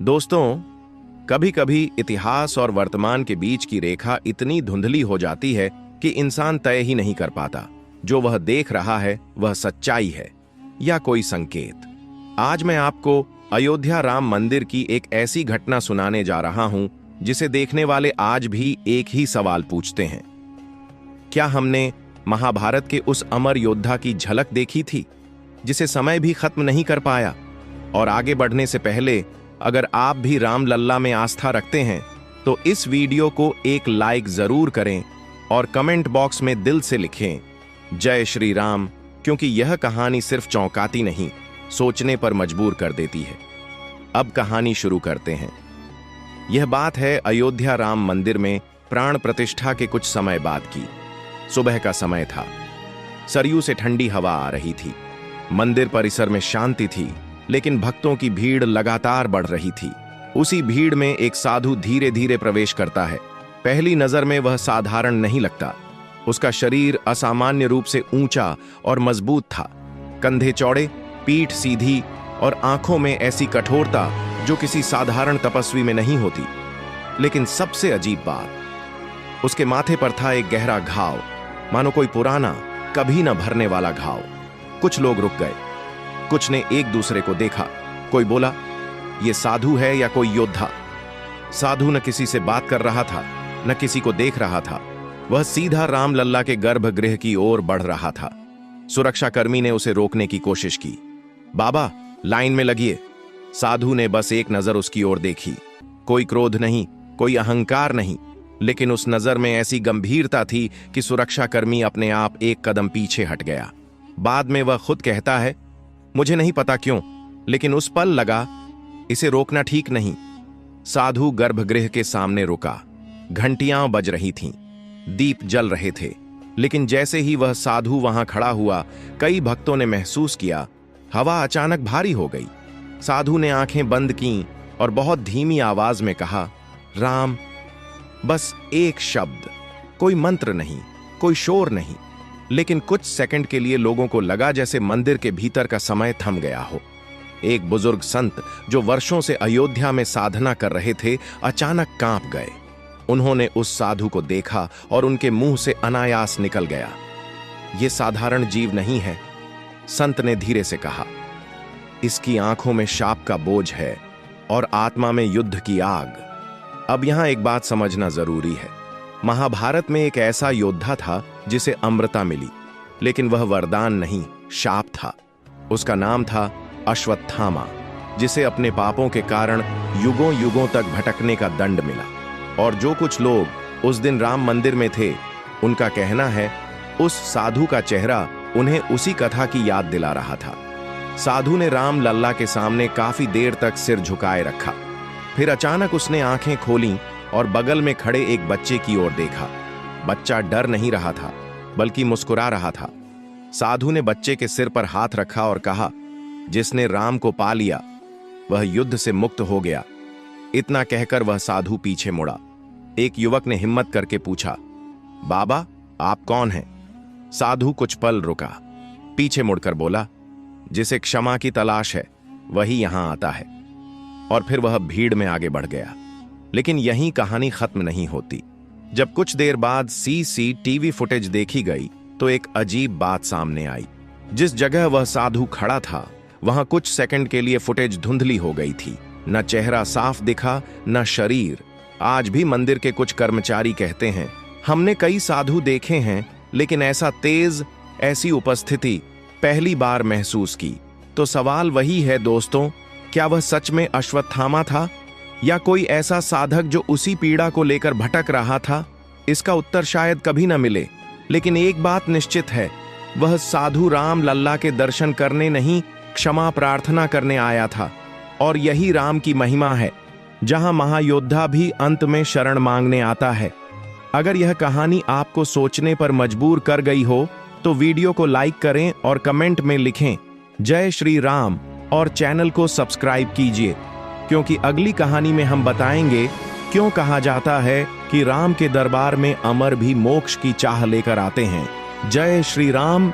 दोस्तों, कभी कभी इतिहास और वर्तमान के बीच की रेखा इतनी धुंधली हो जाती है कि इंसान तय ही नहीं कर पाता जो वह देख रहा है वह सच्चाई है या कोई संकेत। आज मैं आपको अयोध्या राम मंदिर की एक ऐसी घटना सुनाने जा रहा हूं जिसे देखने वाले आज भी एक ही सवाल पूछते हैं, क्या हमने महाभारत के उस अमर योद्धा की झलक देखी थी जिसे समय भी खत्म नहीं कर पाया? और आगे बढ़ने से पहले अगर आप भी राम लल्ला में आस्था रखते हैं तो इस वीडियो को एक लाइक जरूर करें और कमेंट बॉक्स में दिल से लिखें जय श्री राम, क्योंकि यह कहानी सिर्फ चौंकाती नहीं, सोचने पर मजबूर कर देती है। अब कहानी शुरू करते हैं। यह बात है अयोध्या राम मंदिर में प्राण प्रतिष्ठा के कुछ समय बाद की। सुबह का समय था। सरयू से ठंडी हवा आ रही थी। मंदिर परिसर में शांति थी, लेकिन भक्तों की भीड़ लगातार बढ़ रही थी। उसी भीड़ में एक साधु धीरे धीरे प्रवेश करता है। पहली नजर में वह साधारण नहीं लगता। उसका शरीर असामान्य रूप से ऊंचा और मजबूत था। कंधे चौड़े, पीठ सीधी और आंखों में ऐसी कठोरता जो किसी साधारण तपस्वी में नहीं होती। लेकिन सबसे अजीब बात, उसके माथे पर था एक गहरा घाव, मानो कोई पुराना, कभी न भरने वाला घाव। कुछ लोग रुक गए। कुछ ने एक दूसरे को देखा। कोई बोला, यह साधु है या कोई योद्धा? साधु न किसी से बात कर रहा था, न किसी को देख रहा था। वह सीधा राम लल्ला के गर्भगृह की ओर बढ़ रहा था। सुरक्षाकर्मी ने उसे रोकने की कोशिश की। बाबा, लाइन में लगिए। साधु ने बस एक नजर उसकी ओर देखी। कोई क्रोध नहीं, कोई अहंकार नहीं, लेकिन उस नजर में ऐसी गंभीरता थी कि सुरक्षाकर्मी अपने आप एक कदम पीछे हट गया। बाद में वह खुद कहता है, मुझे नहीं पता क्यों, लेकिन उस पल लगा इसे रोकना ठीक नहीं। साधु गर्भगृह के सामने रुका। घंटियां बज रही थीं, दीप जल रहे थे, लेकिन जैसे ही वह साधु वहां खड़ा हुआ, कई भक्तों ने महसूस किया हवा अचानक भारी हो गई। साधु ने आंखें बंद कीं और बहुत धीमी आवाज में कहा, राम। बस एक शब्द, कोई मंत्र नहीं, कोई शोर नहीं, लेकिन कुछ सेकंड के लिए लोगों को लगा जैसे मंदिर के भीतर का समय थम गया हो। एक बुजुर्ग संत जो वर्षों से अयोध्या में साधना कर रहे थे, अचानक कांप गए। उन्होंने उस साधु को देखा और उनके मुंह से अनायास निकल गया, यह साधारण जीव नहीं है। संत ने धीरे से कहा, इसकी आंखों में शाप का बोझ है और आत्मा में युद्ध की आग। अब यहां एक बात समझना जरूरी है। महाभारत में एक ऐसा योद्धा था जिसे अमृता मिली, लेकिन वह वरदान नहीं, शाप था। उसका नाम था अश्वत्थामा, जिसे अपने पापों के कारण युगों युगों तक भटकने का दंड मिला। और जो कुछ लोग उस दिन राम मंदिर में थे, उनका कहना है उस साधु का चेहरा उन्हें उसी कथा की याद दिला रहा था। साधु ने राम लल्ला के सामने काफी देर तक सिर झुकाए रखा। फिर अचानक उसने आंखें खोलीं और बगल में खड़े एक बच्चे की ओर देखा। बच्चा डर नहीं रहा था, बल्कि मुस्कुरा रहा था। साधु ने बच्चे के सिर पर हाथ रखा और कहा, जिसने राम को पा लिया वह युद्ध से मुक्त हो गया। इतना कहकर वह साधु पीछे मुड़ा। एक युवक ने हिम्मत करके पूछा, बाबा, आप कौन हैं? साधु कुछ पल रुका, पीछे मुड़कर बोला, जिसे क्षमा की तलाश है वही यहां आता है। और फिर वह भीड़ में आगे बढ़ गया। लेकिन यहीं कहानी खत्म नहीं होती। जब कुछ देर बाद सीसीटीवी फुटेज देखी गई तो एक अजीब बात सामने आई। जिस जगह वह साधु खड़ा था, वहां कुछ सेकंड के लिए फुटेज धुंधली हो गई थी। न चेहरा साफ दिखा, न शरीर। आज भी मंदिर के कुछ कर्मचारी कहते हैं, हमने कई साधु देखे हैं, लेकिन ऐसा तेज, ऐसी उपस्थिति पहली बार महसूस की। तो सवाल वही है दोस्तों, क्या वह सच में अश्वत्थामा था या कोई ऐसा साधक जो उसी पीड़ा को लेकर भटक रहा था? इसका उत्तर शायद कभी न मिले, लेकिन एक बात निश्चित है, वह साधु राम लल्ला के दर्शन करने नहीं, क्षमा प्रार्थना करने आया था। और यही राम की महिमा है, जहां महायोद्धा भी अंत में शरण मांगने आता है। अगर यह कहानी आपको सोचने पर मजबूर कर गई हो तो वीडियो को लाइक करें और कमेंट में लिखें जय श्री राम और चैनल को सब्सक्राइब कीजिए, क्योंकि अगली कहानी में हम बताएंगे क्यों कहा जाता है कि राम के दरबार में अमर भी मोक्ष की चाह लेकर आते हैं। जय श्री राम।